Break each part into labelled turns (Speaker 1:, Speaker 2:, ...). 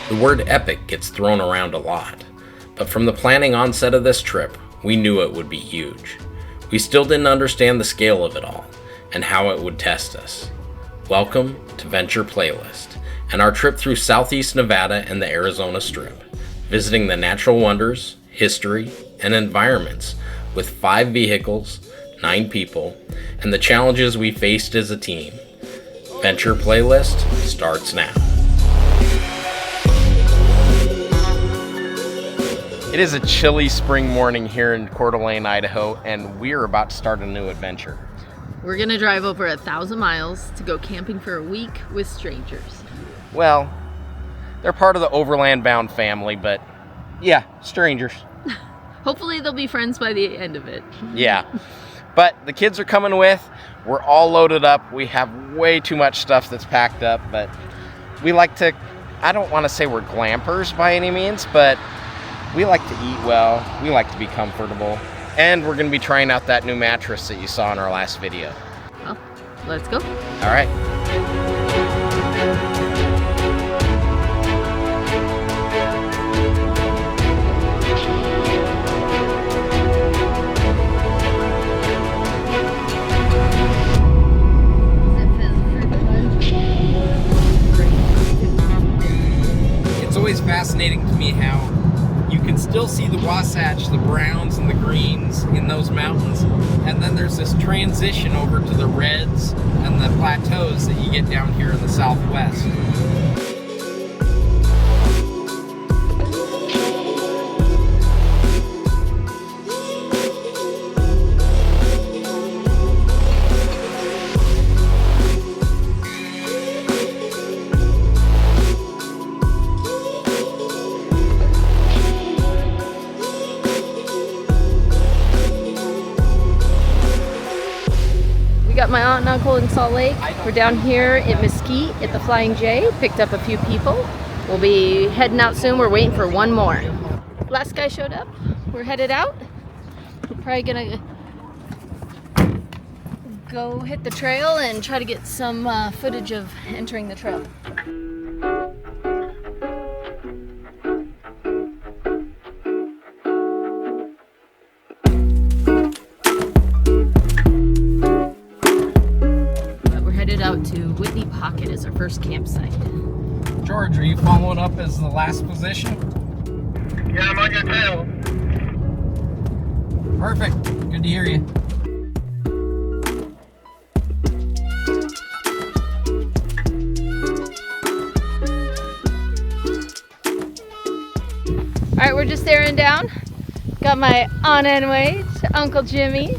Speaker 1: The word epic gets thrown around a lot, but from the planning onset of this trip, we knew it would be huge. We still didn't understand the scale of it all, and how it would test us. Welcome to Venture Playlist, and our trip through Southeast Nevada and the Arizona Strip, visiting the natural wonders, history, and environments with 5 vehicles, 9 people, and the challenges we faced as a team. Venture Playlist starts now. It is a chilly spring morning here in Coeur d'Alene, Idaho, and we're about to start a new adventure.
Speaker 2: We're gonna drive over 1,000 miles to go camping for a week with strangers.
Speaker 1: Well, they're part of the Overland Bound family, but yeah, strangers.
Speaker 2: Hopefully they'll be friends by the end of it.
Speaker 1: Yeah, but the kids are coming with. We're all loaded up. We have way too much stuff that's packed up, but we like to, I don't want to say we're glampers by any means, but we like to eat well, we like to be comfortable, and we're going to be trying out that new mattress that you saw in our last video.
Speaker 2: Well, let's go.
Speaker 1: All right. It's always fascinating to me how you can still see the Wasatch, the browns and the greens in those mountains, and then there's this transition over to the reds and the plateaus that you get down here in the Southwest.
Speaker 2: Got my aunt and uncle in Salt Lake. We're down here in Mesquite at the Flying J. Picked up a few people. We'll be heading out soon. We're waiting for one more. Last guy showed up. We're headed out. We're probably gonna go hit the trail and try to get some footage of entering the trail. Out to Whitney Pocket as our first campsite.
Speaker 1: George, are you following up as the last position?
Speaker 3: Yeah, I'm on your trail.
Speaker 1: Perfect. Good to hear you.
Speaker 2: All right, we're just staring down. Got my Aunt Enway, Uncle Jimmy.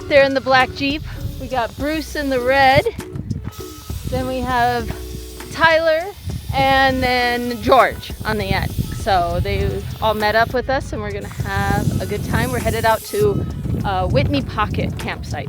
Speaker 2: They're in the black Jeep. We got Bruce in the red. Then we have Tyler and then George on the end. So they all met up with us and we're gonna have a good time. We're headed out to Whitney Pocket campsite.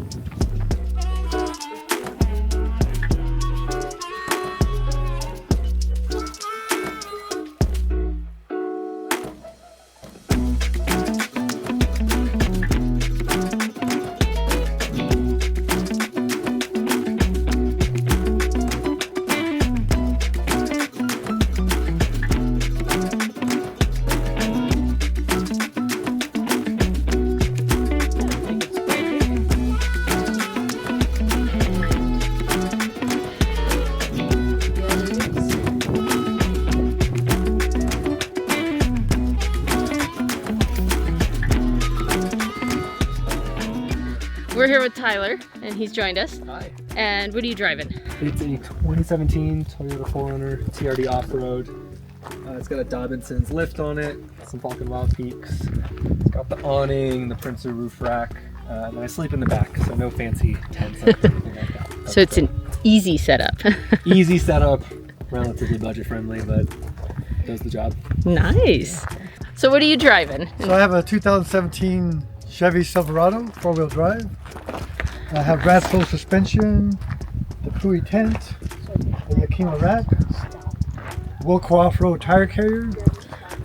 Speaker 2: We're here with Tyler, and he's joined us.
Speaker 4: Hi.
Speaker 2: And what are you driving?
Speaker 4: It's a 2017 Toyota 4Runner TRD off-road. It's got a Dobinson's lift on it, some Falcon Wild Peaks. It's got the awning, the Princer roof rack, and I sleep in the back, so no fancy tents or anything like that.
Speaker 2: So it's an easy setup.
Speaker 4: Easy setup, relatively budget friendly, but it does the job.
Speaker 2: Nice. So what are you driving?
Speaker 5: So I have a 2017 Chevy Silverado, 4-wheel drive. I have Bradford suspension, the Pui tent, the Yakima rack, Wilco off-road tire carrier.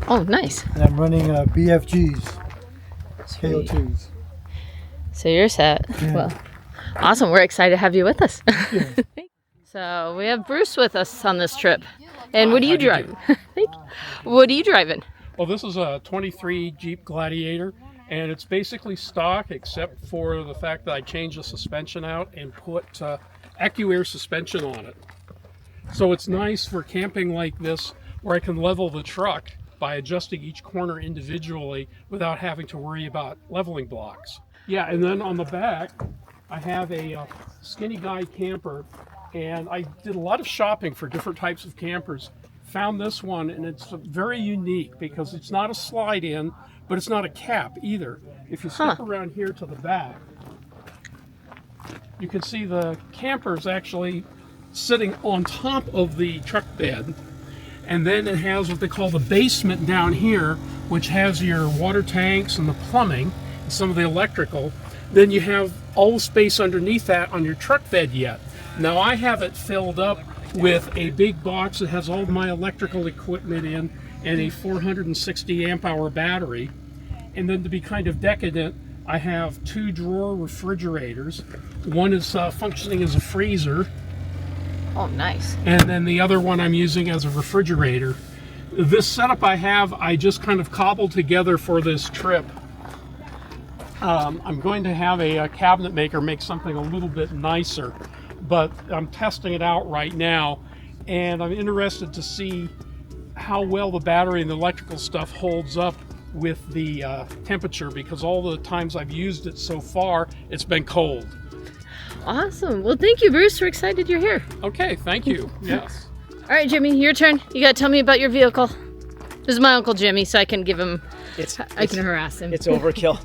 Speaker 2: Oh, nice.
Speaker 5: And I'm running BFGs, KO2s.
Speaker 2: So you're set.
Speaker 5: Yeah.
Speaker 2: Well, awesome. We're excited to have you with us.
Speaker 5: Yeah.
Speaker 2: So we have Bruce with us on this trip. And what do you drive? Thank you. What are you driving?
Speaker 6: Well, this is a 23 Jeep Gladiator, and it's basically stock except for the fact that I changed the suspension out and put AccuAir suspension on it. So it's nice for camping like this where I can level the truck by adjusting each corner individually without having to worry about leveling blocks. Yeah, and then on the back, I have a skinny guy camper, and I did a lot of shopping for different types of campers. Found this one, and it's very unique because it's not a slide-in, but it's not a cap either. If you step around here to the back, you can see the camper is actually sitting on top of the truck bed, and then it has what they call the basement down here, which has your water tanks and the plumbing and some of the electrical. Then you have all the space underneath that on your truck bed yet. Now I have it filled up with a big box that has all my electrical equipment in and a 460 amp hour battery. And then to be kind of decadent, I have 2 drawer refrigerators. One is functioning as a freezer.
Speaker 2: Oh, nice.
Speaker 6: And then the other one I'm using as a refrigerator. This setup I just kind of cobbled together for this trip. I'm going to have a cabinet maker make something a little bit nicer, but I'm testing it out right now, and I'm interested to see how well the battery and the electrical stuff holds up with the temperature, because all the times I've used it so far, it's been cold.
Speaker 2: Awesome. Well, thank you, Bruce. We're excited you're here.
Speaker 6: Okay, thank you. Yes.
Speaker 2: All right, Jimmy, your turn. You got to tell me about your vehicle. This is my Uncle Jimmy, so I can give him, I can harass him.
Speaker 7: It's overkill.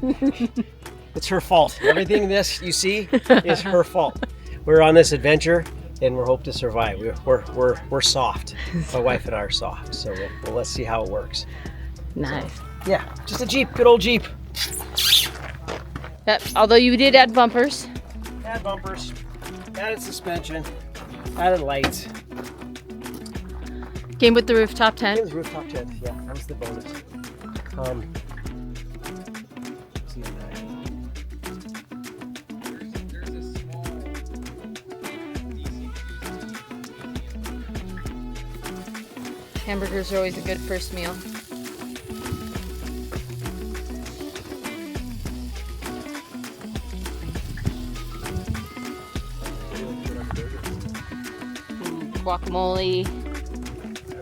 Speaker 7: It's her fault. Everything this you see is her fault. We're on this adventure, and we hope to survive. We're soft. My wife and I are soft, so let's see how it works.
Speaker 2: Nice.
Speaker 7: Yeah, just a Jeep, good old Jeep.
Speaker 2: Yep. Although you did add bumpers.
Speaker 7: Add bumpers, added suspension, added lights.
Speaker 2: Came with the rooftop tent.
Speaker 7: It was rooftop tent. Yeah, that was the bonus. See that.
Speaker 2: Hamburgers are always a good first meal. Guacamole,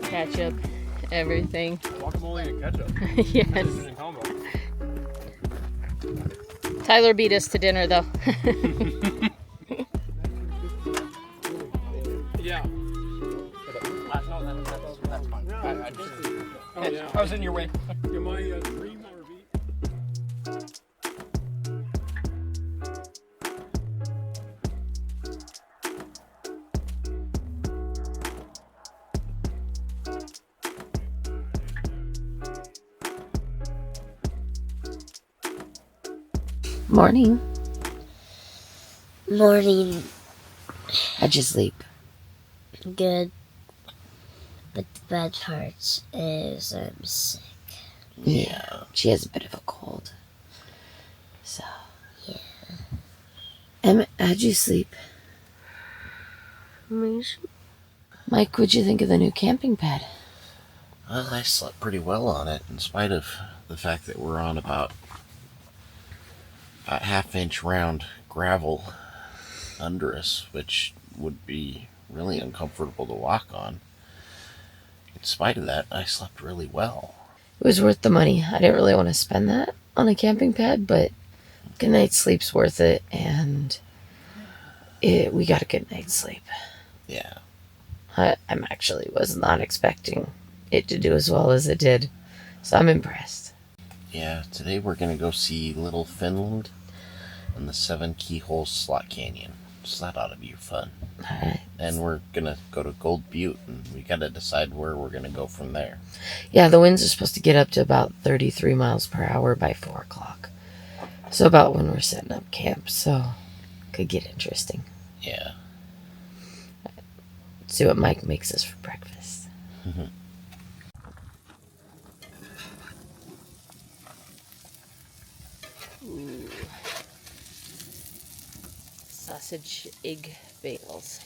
Speaker 2: ketchup, everything.
Speaker 6: Guacamole and ketchup.
Speaker 2: Yes.
Speaker 6: In combo.
Speaker 2: Tyler beat us to dinner, though.
Speaker 6: Yeah.
Speaker 7: That's fine.
Speaker 6: Oh, yeah.
Speaker 7: I was in your way.
Speaker 6: Yeah, my dream RV.
Speaker 8: Morning.
Speaker 9: Morning.
Speaker 8: How'd you sleep?
Speaker 9: Good. But the bad part is I'm sick.
Speaker 8: Yeah, she has a bit of a cold. So.
Speaker 9: Yeah.
Speaker 8: How'd you sleep? Mike, what'd you think of the new camping pad?
Speaker 10: Well, I slept pretty well on it, in spite of the fact that we're on about half-inch round gravel under us, which would be really uncomfortable to walk on. In spite of that, I slept really well.
Speaker 8: It was worth the money. I didn't really want to spend that on a camping pad, but a good night's sleep's worth it, and we got a good night's sleep.
Speaker 10: Yeah.
Speaker 8: I'm actually was not expecting it to do as well as it did, so I'm impressed.
Speaker 10: Yeah, today we're going to go see Little Finland and the 7 Keyholes Slot Canyon. So that ought to be fun.
Speaker 8: Alright.
Speaker 10: And we're going to go to Gold Butte, and we got to decide where we're going to go from there.
Speaker 8: Yeah, the winds are supposed to get up to about 33 miles per hour by 4 o'clock. So about when we're setting up camp, so could get interesting.
Speaker 10: Yeah.
Speaker 8: Let's see what Mike makes us for breakfast.
Speaker 2: Ooh. Sausage egg bagels.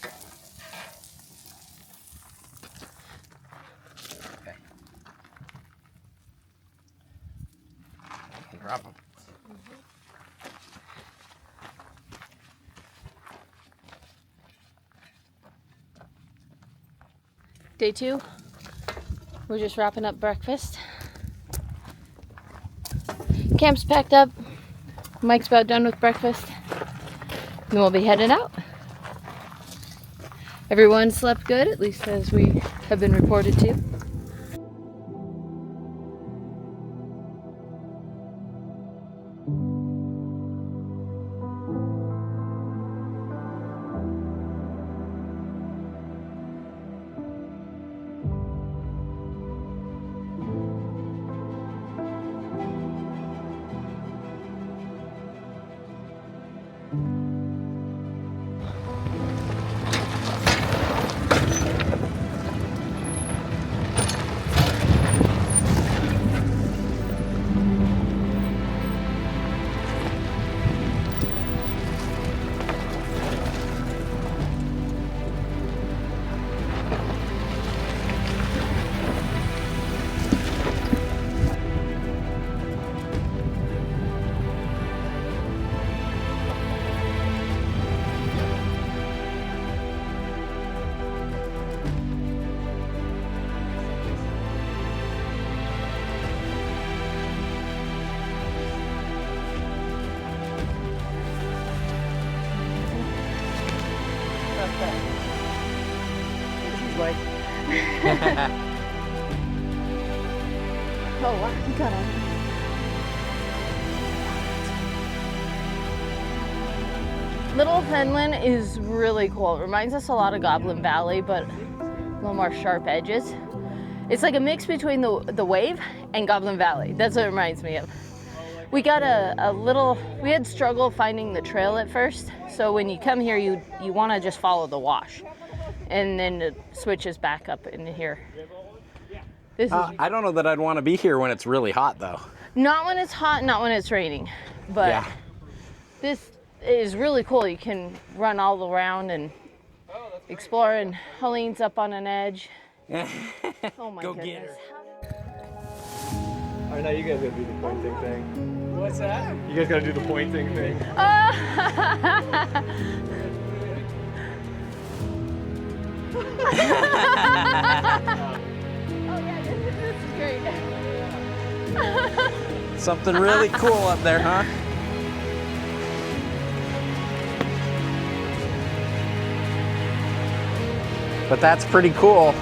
Speaker 10: grab them.
Speaker 2: Day 2. We're just wrapping up breakfast. Camp's packed up. Mike's about done with breakfast. Then we'll be heading out. Everyone slept good, at least as we have been reported to. Oh wow, you got it. Little Finland is really cool. It reminds us a lot of Goblin Valley, but a little more sharp edges. It's like a mix between the wave and Goblin Valley. That's what it reminds me of. We got we had struggle finding the trail at first. So when you come here, you want to just follow the wash. And then it switches back up into here. This is
Speaker 1: I don't know that I'd want to be here when it's really hot, though.
Speaker 2: not when it's hot, not when it's raining. But
Speaker 1: yeah.
Speaker 2: This is really cool. You can run all around and explore. And Helene's up on an edge. Oh my
Speaker 1: Go
Speaker 2: goodness.
Speaker 1: get her.
Speaker 4: All right, now you guys gotta do the pointing thing.
Speaker 7: What's that?
Speaker 4: You guys gotta do the pointing thing.
Speaker 2: Oh yeah, this is great.
Speaker 1: Something really cool up there, huh? But that's pretty cool.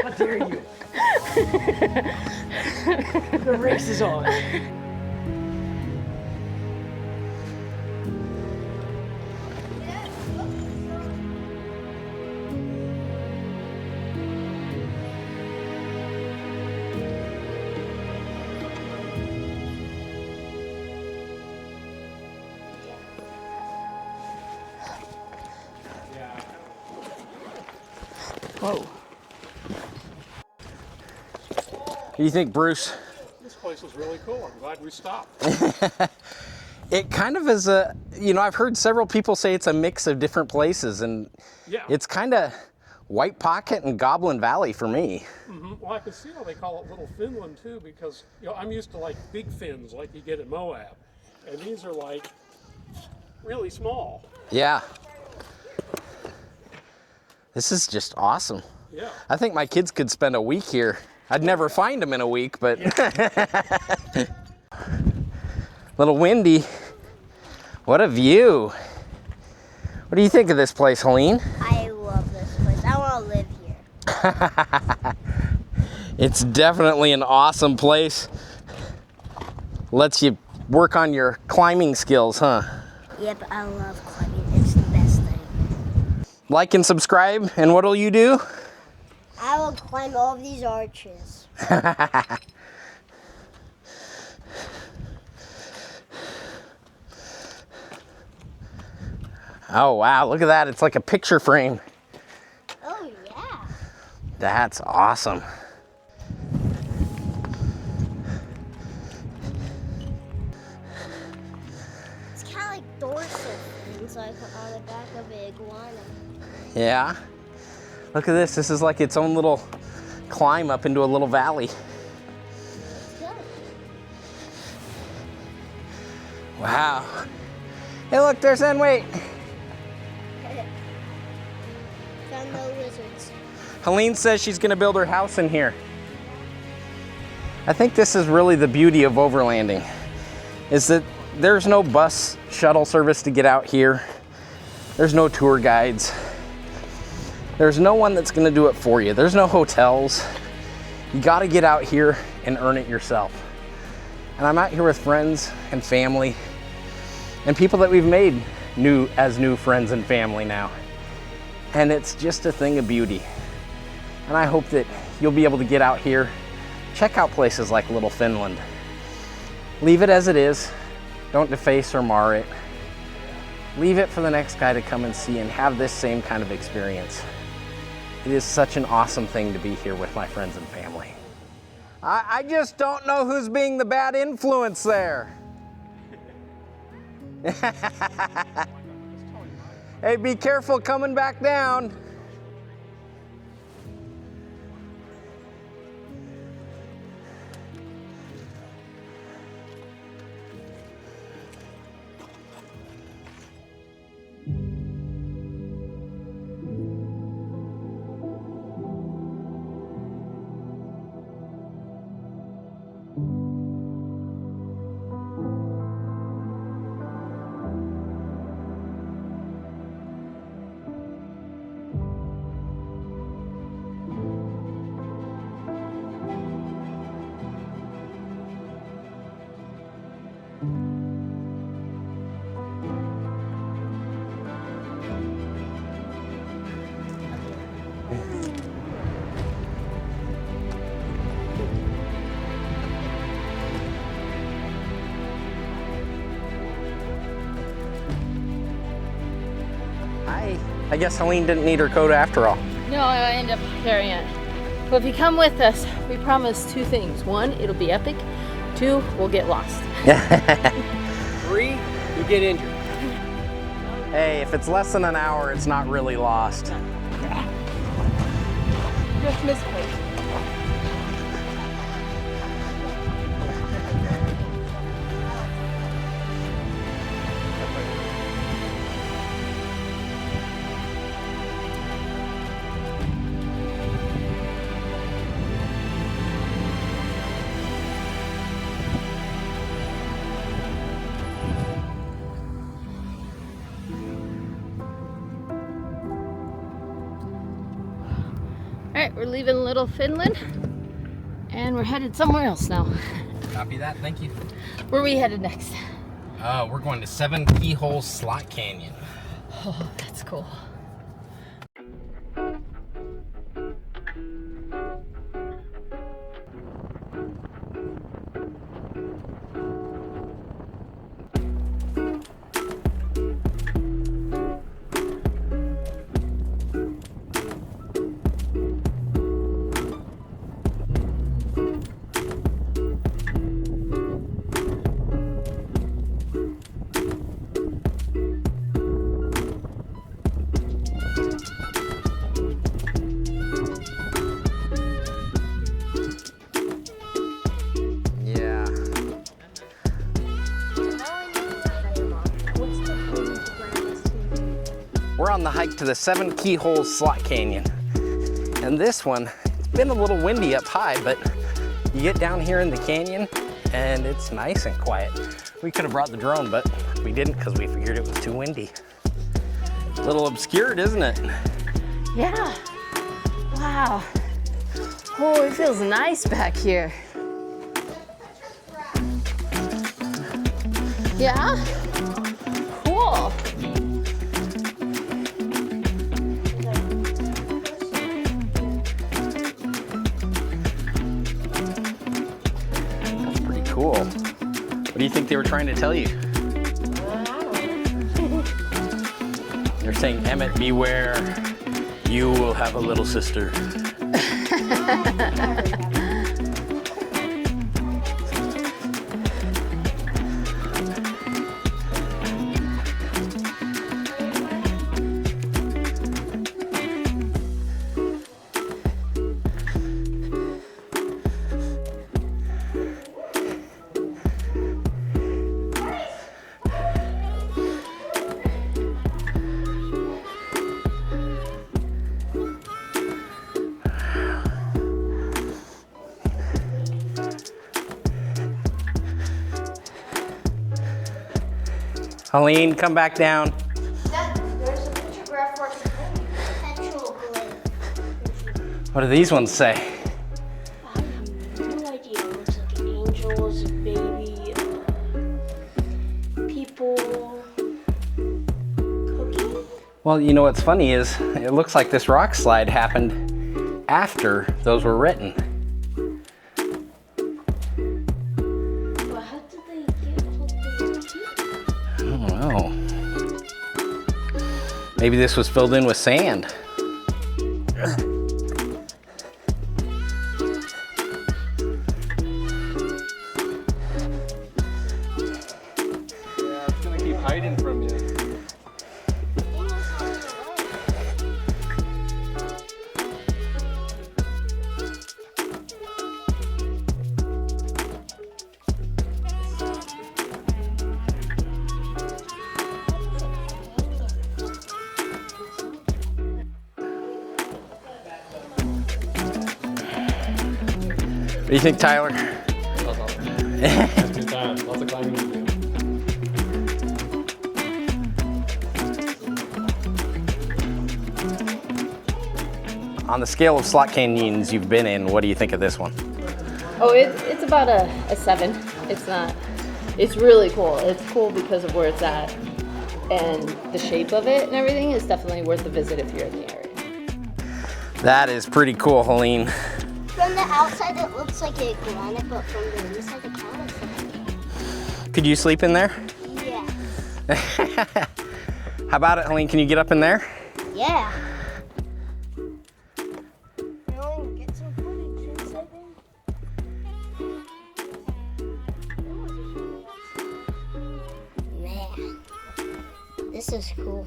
Speaker 7: How dare you? The race is on.
Speaker 2: Whoa.
Speaker 1: What do you think, Bruce?
Speaker 6: This place is really cool. I'm glad we stopped.
Speaker 1: It kind of is a, I've heard several people say it's a mix of different places, and
Speaker 6: Yeah.
Speaker 1: it's kind of White Pocket and Goblin Valley for me.
Speaker 6: Mm-hmm. Well, I can see how they call it Little Finland too, because I'm used to like big fins like you get in Moab, and these are like really small.
Speaker 1: Yeah. This is just awesome.
Speaker 6: Yeah.
Speaker 1: I think my kids could spend a week here. I'd never find them in a week, but little windy. What a view. What do you think of this place, Helene?
Speaker 9: I love this place. I want to live here.
Speaker 1: It's definitely an awesome place. Lets you work on your climbing skills, huh?
Speaker 9: Yep, I love climbing. It's the best thing.
Speaker 1: Like and subscribe, and what'll you do?
Speaker 9: I will climb all of these arches.
Speaker 1: Oh wow, look at that. It's like a picture frame.
Speaker 9: Oh yeah.
Speaker 1: That's awesome.
Speaker 9: It's kind of like dorsal fins, like on the back of an iguana.
Speaker 1: Yeah. Look at this. This is like its own little climb up into a little valley.
Speaker 9: Good.
Speaker 1: Wow. Hey look, there's Enwait.
Speaker 9: Found no lizards.
Speaker 1: Helene says she's gonna build her house in here. I think this is really the beauty of overlanding, is that there's no bus shuttle service to get out here. There's no tour guides. There's no one that's gonna do it for you. There's no hotels. You gotta get out here and earn it yourself. And I'm out here with friends and family and people that we've made new friends and family now. And it's just a thing of beauty. And I hope that you'll be able to get out here, check out places like Little Finland. Leave it as it is. Don't deface or mar it. Leave it for the next guy to come and see and have this same kind of experience. It is such an awesome thing to be here with my friends and family. I just don't know who's being the bad influence there. Hey, be careful coming back down. I guess Helene didn't need her coat after all.
Speaker 2: No, I end up carrying it. But if you come with us, we promise 2 things. 1, it'll be epic. 2, we'll get lost.
Speaker 7: 3, you get injured.
Speaker 1: Hey, if it's less than an hour, it's not really lost.
Speaker 2: Just misplaced. Alright, we're leaving Little Finland and we're headed somewhere else now.
Speaker 1: Copy that, thank you.
Speaker 2: Where are we headed next?
Speaker 1: We're going to 7 Keyholes Slot Canyon.
Speaker 2: Oh, that's cool.
Speaker 1: We're on the hike to the 7 Keyholes Slot Canyon. And this one, it's been a little windy up high, but you get down here in the canyon and it's nice and quiet. We could have brought the drone, but we didn't because we figured it was too windy. A little obscured, isn't it?
Speaker 2: Yeah. Wow. Oh, it feels nice back here. Yeah? Cool.
Speaker 11: That's pretty cool. What do you think they were trying to tell you? They're saying, Emmett, beware, you will have a little sister. Helene, come back down.
Speaker 9: There's a pictograph for potential glitch.
Speaker 11: What do these ones say?
Speaker 9: I have no idea. It looks like angels, baby, people, cooking.
Speaker 11: Well, you know what's funny is, it looks like this rock slide happened after those were written.
Speaker 9: But how did they get hooked in here?
Speaker 11: I don't know. Maybe this was filled in with sand.
Speaker 4: Yeah, it's gonna keep hiding from you.
Speaker 11: What do you think, Tyler?
Speaker 4: Good time. Lots of climbing to do.
Speaker 11: On the scale of slot canyons you've been in, what do you think of this one?
Speaker 2: Oh, it's about a 7. It's not, it's really cool. It's cool because of where it's at. And the shape of it and everything is definitely worth a visit if you're in the area.
Speaker 11: That is pretty cool, Helene.
Speaker 9: From the outside, it looks like a granite, but from the inside, it kind of looks like
Speaker 11: Could you sleep in there?
Speaker 9: yeah.
Speaker 11: How about it, Helene? Can you get up in there?
Speaker 9: Yeah. We'll get some footage inside there. Man, this is cool.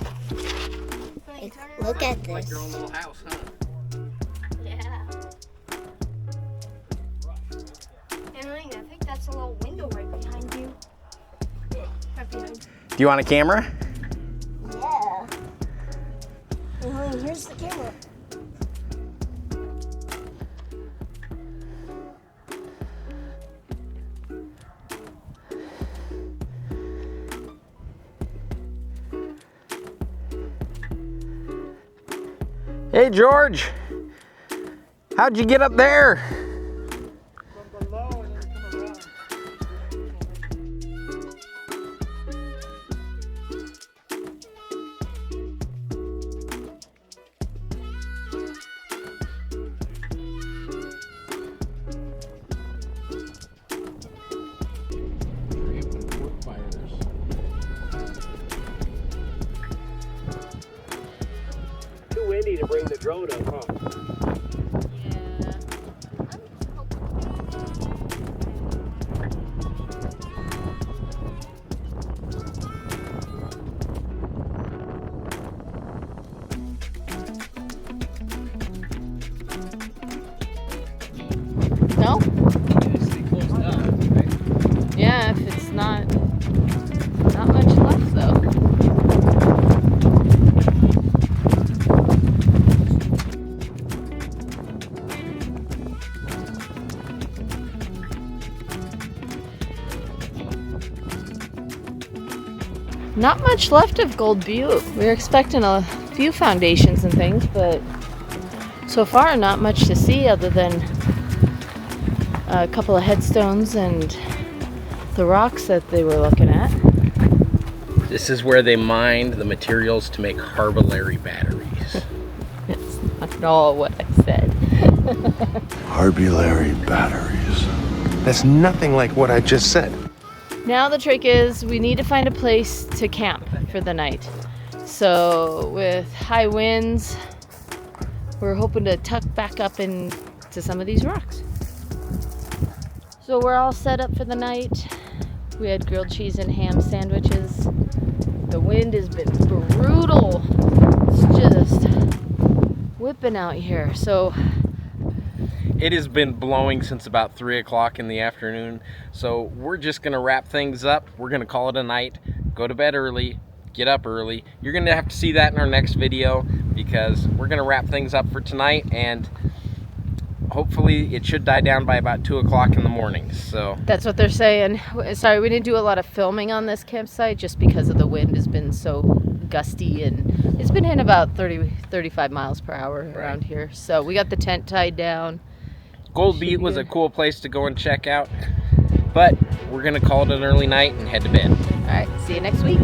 Speaker 9: Look at this.
Speaker 11: Like your own little house, huh?
Speaker 9: Yeah. Emily, I think that's a little window right behind you. Right behind.
Speaker 11: Do you want a camera?
Speaker 9: Yeah. Emily, here's the camera.
Speaker 11: Hey, George. How'd you get up there?
Speaker 5: From below and then come around.
Speaker 7: Too windy to bring the drone up, huh?
Speaker 2: No?
Speaker 4: Stay close down, right?
Speaker 2: Yeah, if it's not much left though. Not much left of Gold Butte. We were expecting a few foundations and things, but So far, not much to see other than a couple of headstones and the rocks that they were looking at.
Speaker 1: This is where they mined the materials to make Harbalary batteries.
Speaker 2: That's not at all what I said.
Speaker 12: Harbalary batteries. That's nothing like what I just said.
Speaker 2: Now the trick is we need to find a place to camp for the night. So with high winds, we're hoping to tuck back up into some of these rocks. So we're all set up for the night. We had grilled cheese and ham sandwiches. The wind has been brutal. It's just whipping out here. So
Speaker 1: it has been blowing since about 3 o'clock in the afternoon. So we're just gonna wrap things up. We're gonna call it a night, go to bed early, get up early. You're gonna have to see that in our next video because we're gonna wrap things up for tonight, and hopefully it should die down by about 2 o'clock in the morning. So
Speaker 2: that's what they're saying. Sorry, we didn't do a lot of filming on this campsite just because of the wind has been so gusty, and it's been hitting about 35 miles per hour around here. So we got the tent tied down.
Speaker 1: Gold Butte was a cool place to go and check out, but we're gonna call it an early night and head to bed.
Speaker 2: All right, see you next week.